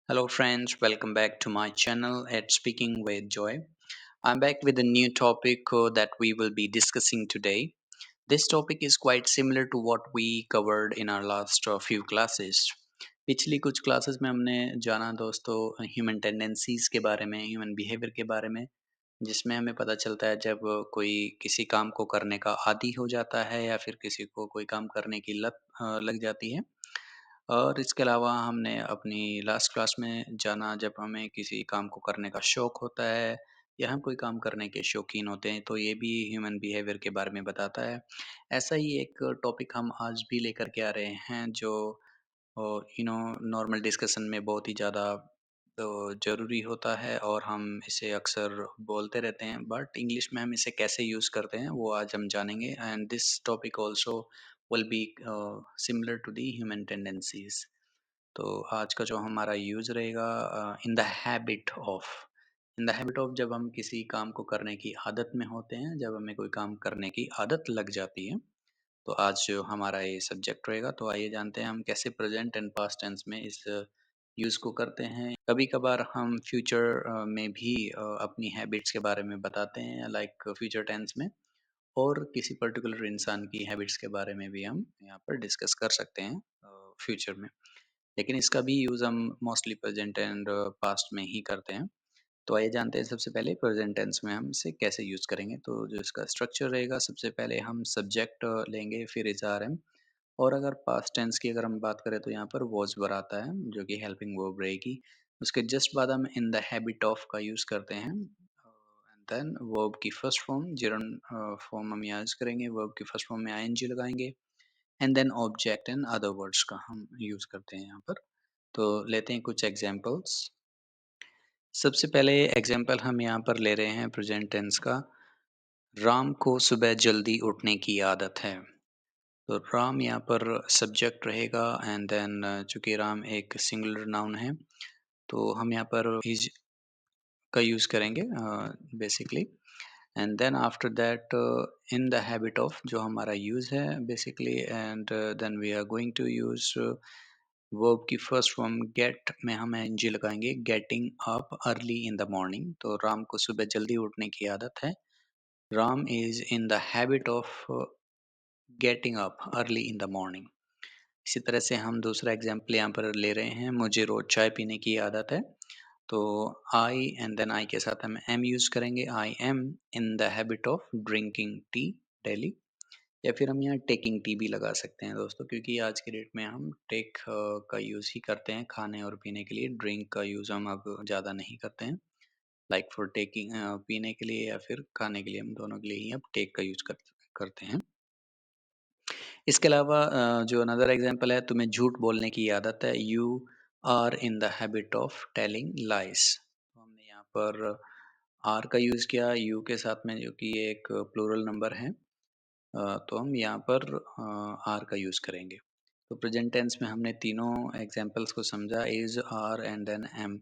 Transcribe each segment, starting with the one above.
Hello, friends. Welcome back to my channel at Speaking with Joy. I'm back with a new topic that we will be discussing today. This topic is quite similar to what we covered in our last few classes. पिछली कुछ classes में हमने जाना दोस्तों human tendencies के बारे में, human behaviour के बारे में, जिसमें हमें पता चलता है जब कोई किसी काम को करने का आदी हो जाता है या फिर किसी को कोई काम करने की लत लग जाती है। और इसके अलावा हमने अपनी लास्ट क्लास में जाना जब हमें किसी काम को करने का शौक होता है या हम कोई काम करने के शौकीन होते हैं तो ये भी ह्यूमन बिहेवियर के बारे में बताता है। ऐसा ही एक टॉपिक हम आज भी लेकर के आ रहे हैं जो नॉर्मल डिस्कशन में बहुत ही ज़्यादा ज़रूरी होता है और हम इसे अक्सर बोलते रहते हैं बट इंग्लिश में हम इसे कैसे यूज़ करते हैं वो आज हम जानेंगे and this topic also will be similar to the human tendencies. तो आज का जो हमारा यूज़ रहेगा इन द हैबिट ऑफ जब हम किसी काम को करने की आदत में होते हैं, जब हमें कोई काम करने की आदत लग जाती है, तो आज जो हमारा ये सब्जेक्ट रहेगा। तो आइए जानते हैं हम कैसे प्रेजेंट एंड पास्ट टेंस में इस यूज़ को करते हैं। कभी-कभार हम फ्यूचर में भी अपनी हैबिट्स के बारे में बताते हैं लाइक फ्यूचर टेंस में और किसी पर्टिकुलर इंसान की हैबिट्स के बारे में भी हम यहाँ पर डिस्कस कर सकते हैं फ्यूचर में। लेकिन इसका भी यूज़ हम मोस्टली प्रेजेंट एंड पास्ट में ही करते हैं। तो आइए जानते हैं सबसे पहले प्रेजेंट टेंस में हम इसे कैसे यूज़ करेंगे। तो जो इसका स्ट्रक्चर रहेगा सबसे पहले हम सब्जेक्ट लेंगे फिर इज़ आर एम और अगर पास्ट टेंस की अगर हम बात करें तो यहाँ पर वॉज वर आता है जो कि हेल्पिंग वर्ब रहेगी। उसके जस्ट बाद हम इन द हैबिट ऑफ का यूज़ करते हैं एंड देन वर्ब की फर्स्ट फॉर्म जिरन फॉर्म हम यूज़ करेंगे। वर्ब की फर्स्ट फॉर्म में आईएनजी लगाएंगे and then object and other words का हम यूज़ करते हैं यहाँ पर। तो लेते हैं कुछ एग्जांपल्स। सबसे पहले एग्जांपल हम यहाँ पर ले रहे हैं प्रेजेंट टेंस का। राम को सुबह जल्दी उठने की आदत है। तो राम यहाँ पर सब्जेक्ट रहेगा एंड देन चूंकि राम एक सिंगुलर नाउन है तो हम यहाँ पर इज का यूज़ करेंगे basically and then after that in the habit of जो हमारा यूज़ है basically and then we are going to use verb की फर्स्ट फॉर्म गेट में हम एनजी लगाएंगे getting up early in the morning. तो राम को सुबह जल्दी उठने की आदत है। Ram is in the habit of getting up early in the morning. इसी तरह से हम दूसरा एग्जाम्पल यहाँ पर ले रहे हैं मुझे रोज चाय पीने की आदत है। तो आई एंड देन आई के साथ हम एम यूज करेंगे। I am in the habit of drinking tea daily या फिर हम यहाँ टेकिंग टी भी लगा सकते हैं दोस्तों क्योंकि आज के डेट में हम टेक का यूज़ ही करते हैं खाने और पीने के लिए। ड्रिंक का यूज़ हम अब ज़्यादा नहीं करते हैं लाइक फॉर टेकिंग पीने के लिए या फिर खाने के लिए हम दोनों के लिए ही अब टेक का यूज़ करते हैं। इसके अलावा जो अनदर एग्जांपल है तुम्हें झूठ बोलने की आदत है। You are in the habit of telling lies. तो हमने यहाँ पर आर का यूज़ किया यू के साथ में जो कि एक प्लूरल नंबर है। तो हम यहाँ पर आर का यूज़ करेंगे। तो प्रेजेंट टेंस में हमने तीनों एग्जांपल्स को समझा is are and then am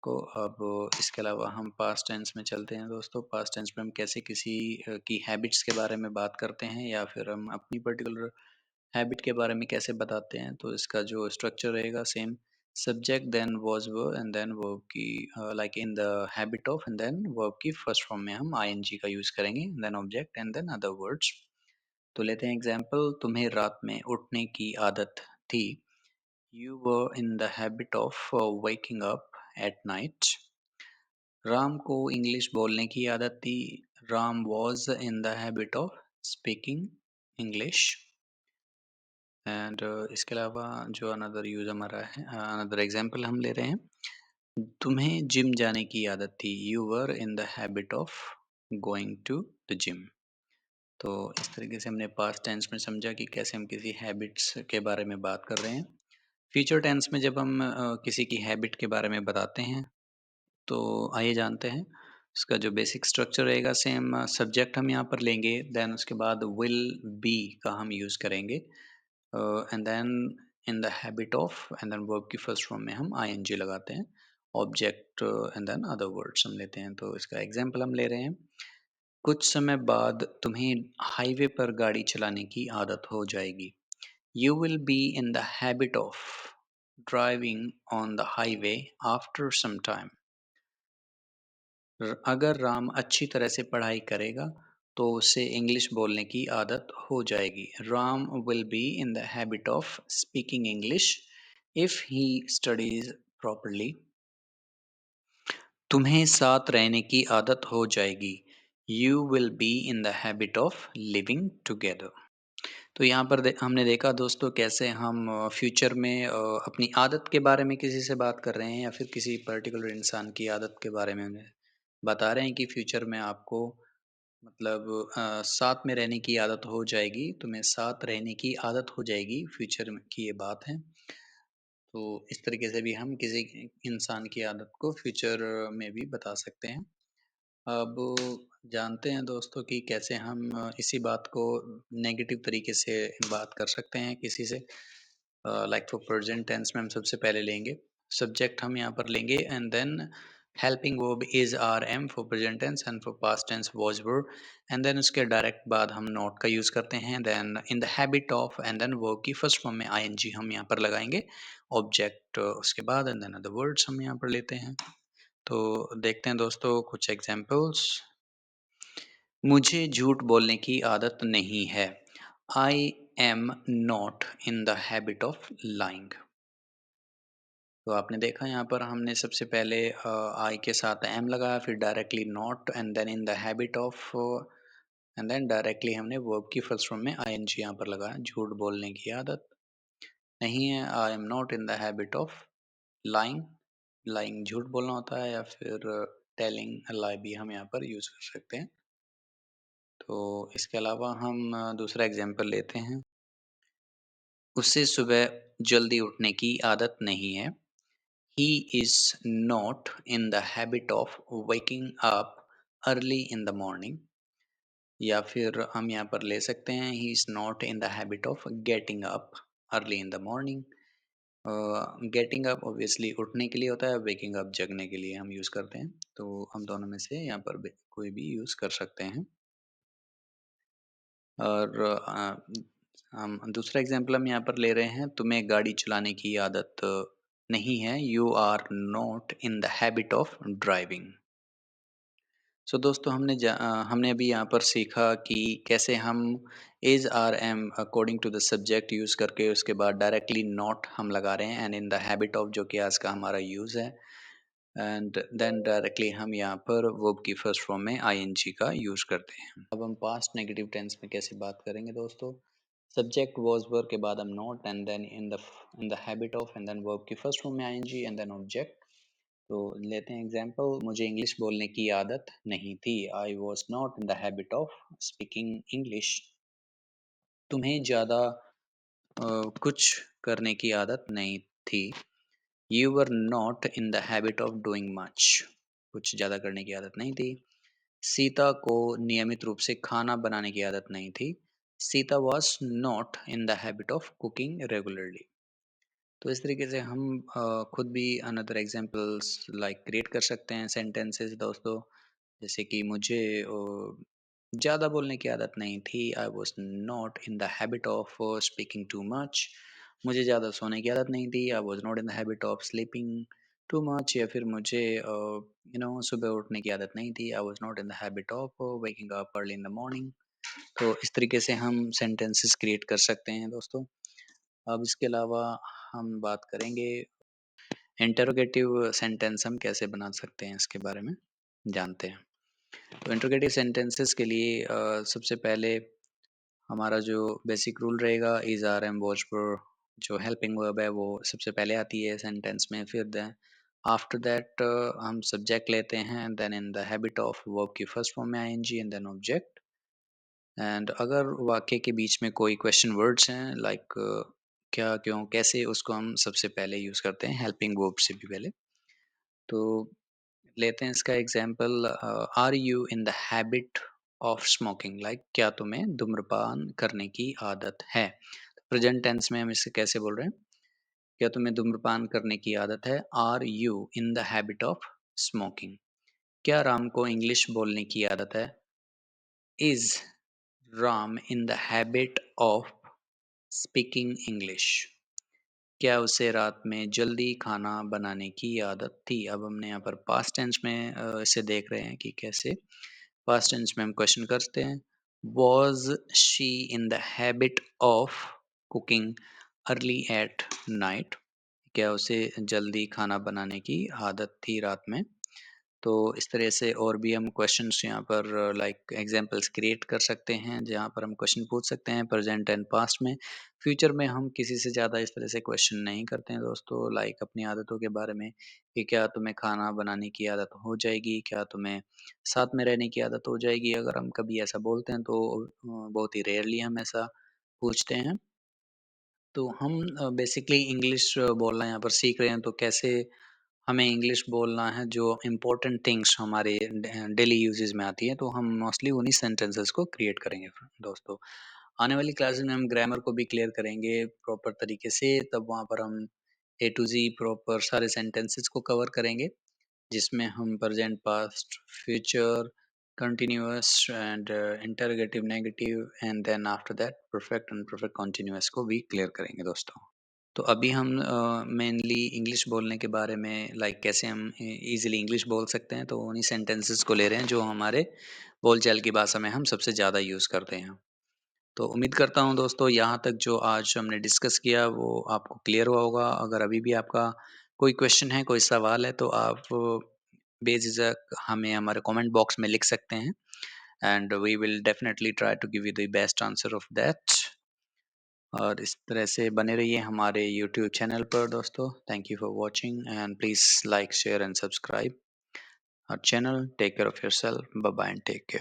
को। अब इसके अलावा हम पास्ट टेंस में चलते हैं दोस्तों। पास्ट टेंस में हम कैसे किसी की हैबिट्स के बारे में बात करते हैं या फिर हम अपनी पर्टिकुलर हैबिट के बारे में कैसे बताते हैं। तो इसका जो स्ट्रक्चर रहेगा same subject then was were and then verb की like in the habit of and then verb की फर्स्ट फॉर्म में हम आईएनजी का यूज करेंगे then object and then other words. तो लेते हैं एग्जांपल तुम्हें रात में उठने की आदत थी। You were in the habit of waking up at night। Ram को इंग्लिश बोलने की आदत थी। Ram was in the habit of speaking English. And इसके अलावा जो अनदर यूज हमारा है अनदर एग्जांपल हम ले रहे हैं। तुम्हें जिम जाने की आदत थी। You were in the habit of going to the gym. तो इस तरीके से हमने पास्ट टेंस में समझा कि कैसे हम किसी हैबिट्स के बारे में बात कर रहे हैं। फ्यूचर टेंस में जब हम किसी की हैबिट के बारे में बताते हैं तो आइए जानते हैं। इसका जो बेसिक स्ट्रक्चर रहेगा सेम सब्जेक्ट हम यहाँ पर लेंगे देन उसके बाद विल बी का हम यूज़ करेंगे and then in the habit of and then verb की फर्स्ट फॉर्म में हम आईएनजी लगाते हैं। Object and then other words हम लेते हैं। तो इसका एग्जांपल हम ले रहे हैं। कुछ समय बाद तुम्हें हाईवे पर गाड़ी चलाने की आदत हो जाएगी। You will be in the habit of driving on the highway after some time. अगर राम अच्छी तरह से पढ़ाई करेगा तो उसे इंग्लिश बोलने की आदत हो जाएगी. Ram will be in the habit of speaking English if he studies properly. तुम्हें साथ रहने की आदत हो जाएगी. You will be in the habit of living together. तो यहाँ पर हमने देखा दोस्तों कैसे हम फ्यूचर में अपनी आदत के बारे में किसी से बात कर रहे हैं या फिर किसी पर्टिकुलर इंसान की आदत के बारे में उन्हें बता रहे हैं कि फ्यूचर में आपको मतलब साथ में रहने की आदत हो जाएगी, तुम्हें साथ रहने की आदत हो जाएगी, फ्यूचर में की ये बात है. तो इस तरीके से भी हम किसी इंसान की आदत को फ्यूचर में भी बता सकते हैं. अब जानते हैं दोस्तों कि कैसे हम इसी बात को नेगेटिव तरीके से बात कर सकते हैं किसी से. लाइक फॉर प्रेजेंट टेंस में हम सबसे पहले लेंगे सब्जेक्ट, हम यहाँ पर लेंगे and then helping verb is are am for present tense and for past tense was verb. And then उसके डायरेक्ट बाद हम नॉट का यूज करते हैं. Then in the habit of and then verb की फर्स्ट फॉर्म में ING हम यहाँ पर लगाएंगे. ऑब्जेक्ट उसके बाद एंड देन अदर वर्ड्स हम यहाँ पर लेते हैं. तो देखते हैं दोस्तों कुछ एग्जाम्पल्स. मुझे झूठ बोलने की आदत नहीं है. I am not in the habit of lying. तो आपने देखा यहाँ पर हमने सबसे पहले आई के साथ एम लगाया, फिर directly not and then in the habit of and then directly हमने वर्ब की फर्स्ट फॉर्म में आईएनजी यहाँ पर लगाया. झूठ बोलने की आदत नहीं है. I am not in the habit of lying. Lying झूठ बोलना होता है या फिर टेलिंग अ लाई भी हम यहाँ पर यूज कर सकते हैं. तो इसके अलावा हम दूसरा एग्जाम्पल लेते हैं. उसे सुबह जल्दी उठने की आदत नहीं है. He is not in the habit of waking up early in the morning. या फिर हम यहाँ पर ले सकते हैं he is not in the habit of getting up early in the morning. Getting up obviously उठने के लिए होता है, वेकिंग अप जगने के लिए हम यूज करते हैं. तो हम दोनों में से यहाँ पर कोई भी यूज कर सकते हैं. और हम दूसरा एग्जाम्पल हम यहाँ पर ले रहे हैं. तुम्हें गाड़ी चलाने की आदत नहीं है. You are not in the habit of driving. So दोस्तों हमने अभी यहाँ पर सीखा कि कैसे हम is are am according to the subject use करके उसके बाद डायरेक्टली नॉट हम लगा रहे हैं and in the habit of जो कि आज का हमारा यूज़ है. एंड देन डायरेक्टली हम यहाँ पर वर्ब की फर्स्ट फॉर्म में आईएनजी का यूज़ करते हैं. अब हम पास्ट नेगेटिव टेंस में कैसे बात करेंगे दोस्तों. सब्जेक्ट वाज वर्ब के बाद हम not and then in the habit of and then verb की फर्स्ट फॉर्म में आईएनजी एंड देन ऑब्जेक्ट. तो लेते हैं एग्जाम्पल. मुझे इंग्लिश बोलने की आदत नहीं थी. I was not in the habit of speaking English. तुम्हें ज़्यादा कुछ करने की आदत नहीं थी. You were not in the habit of doing much. कुछ ज़्यादा करने की आदत नहीं थी. सीता को नियमित रूप से खाना बनाने की आदत नहीं थी. Sita was not in the habit of cooking regularly. तो इस तरीके से हम खुद भी अनदर एग्जांपल्स लाइक क्रिएट कर सकते हैं सेंटेंसेस दोस्तों. जैसे कि मुझे ज़्यादा बोलने की आदत नहीं थी. I was not in the habit of speaking too much. मुझे ज़्यादा सोने की आदत नहीं थी. I was not in the habit of sleeping too much. या फिर मुझे सुबह उठने की आदत नहीं थी. I was not in the habit of waking up early in the morning. तो इस तरीके से हम सेंटेंसेस क्रिएट कर सकते हैं दोस्तों. अब इसके अलावा हम बात करेंगे इंटरोगेटिव सेंटेंस हम कैसे बना सकते हैं इसके बारे में जानते हैं. तो इंटरोगेटिव सेंटेंसेस के लिए सबसे पहले हमारा जो बेसिक रूल रहेगा इज आर एम वॉच पर. जो हेल्पिंग वर्ब है वो सबसे पहले आती है सेंटेंस में. फिर देन आफ्टर दैट हम सब्जेक्ट लेते हैं then in the habit of verb की फर्स्ट फॉर्म में ING and then object. And अगर वाक्य के बीच में कोई क्वेश्चन वर्ड्स हैं लाइक क्या क्यों कैसे, उसको हम सबसे पहले यूज करते हैं हेल्पिंग वर्ब से भी पहले. तो लेते हैं इसका example. Are you in the habit of smoking. Like क्या तुम्हें धूम्रपान करने की आदत है. प्रेजेंट टेंस में हम इसे कैसे बोल रहे हैं. क्या तुम्हें धूम्रपान करने की आदत है. Are you in the habit of smoking. क्या राम को इंग्लिश बोलने की आदत है. Is Ram in the habit of speaking English. क्या उसे रात में जल्दी खाना बनाने की आदत थी? अब हमने यहाँ पर पास्ट टेंस में इसे देख रहे हैं कि कैसे पास्ट टेंस में हम क्वेश्चन करते हैं। Was she in the habit of cooking early at night? क्या उसे जल्दी खाना बनाने की आदत थी रात में? तो इस तरह से और भी हम क्वेश्चंस यहाँ पर लाइक एग्जांपल्स क्रिएट कर सकते हैं, जहाँ पर हम क्वेश्चन पूछ सकते हैं प्रेजेंट एंड पास्ट में। फ्यूचर में हम किसी से ज़्यादा इस तरह से क्वेश्चन नहीं करते हैं दोस्तों, लाइक अपनी आदतों के बारे में कि क्या तुम्हें खाना बनाने की आदत हो जाएगी? क्या तुम्हें साथ में रहने की आदत हो जाएगी? अगर हम कभी ऐसा बोलते हैं तो बहुत ही रेयरली हम ऐसा पूछते हैं। तो हम बेसिकली इंग्लिश बोलना यहाँ पर सीख रहे हैं, तो कैसे हमें इंग्लिश बोलना है जो इम्पोर्टेंट थिंग्स हमारे डेली यूजेस में आती है, तो हम मोस्टली उन्हीं सेंटेंसेस को क्रिएट करेंगे दोस्तों। आने वाली क्लासेस में हम ग्रामर को भी क्लियर करेंगे प्रॉपर तरीके से, तब वहाँ पर हम ए टू जी प्रॉपर सारे सेंटेंसेस को कवर करेंगे, जिसमें हम present, past, future, continuous and interrogative, negative and then after that perfect and perfect continuous को भी क्लियर करेंगे दोस्तों। तो अभी हम मेनली इंग्लिश बोलने के बारे में, लाइक कैसे हम इजीली इंग्लिश बोल सकते हैं, तो उन्हीं सेंटेंसेस को ले रहे हैं जो हमारे बोलचाल की भाषा में हम सबसे ज़्यादा यूज़ करते हैं। तो उम्मीद करता हूँ दोस्तों यहाँ तक जो आज हमने डिस्कस किया वो आपको क्लियर हुआ होगा। अगर अभी भी आपका कोई क्वेश्चन है, कोई सवाल है, तो आप बेझिझक हमें हमारे कमेंट बॉक्स में लिख सकते हैं and we will definitely try to give you the best answer of that. और इस तरह से बने रहिए हमारे यूट्यूब चैनल पर दोस्तों। Thank you for watching and please like, share and subscribe our channel. Take care of yourself. Bye bye and take care.